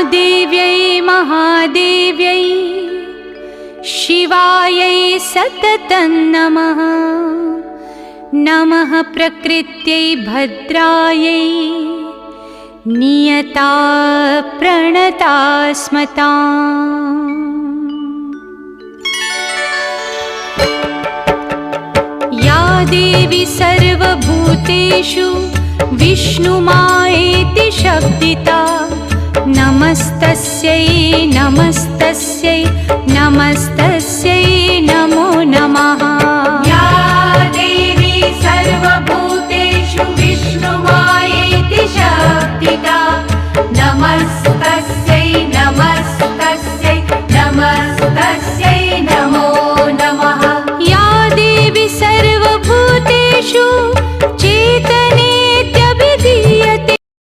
देव्यै महादेव्यै शिवायै सततं नमः। नमः प्रकृत्यै भद्रायै नियता प्रणता स्मताम्। या देवी सर्वभूतेषु विष्णुमायेति शब्दिता नमस्तस्यै नमस्तस्यै नमस्तस्यै नमो नमः।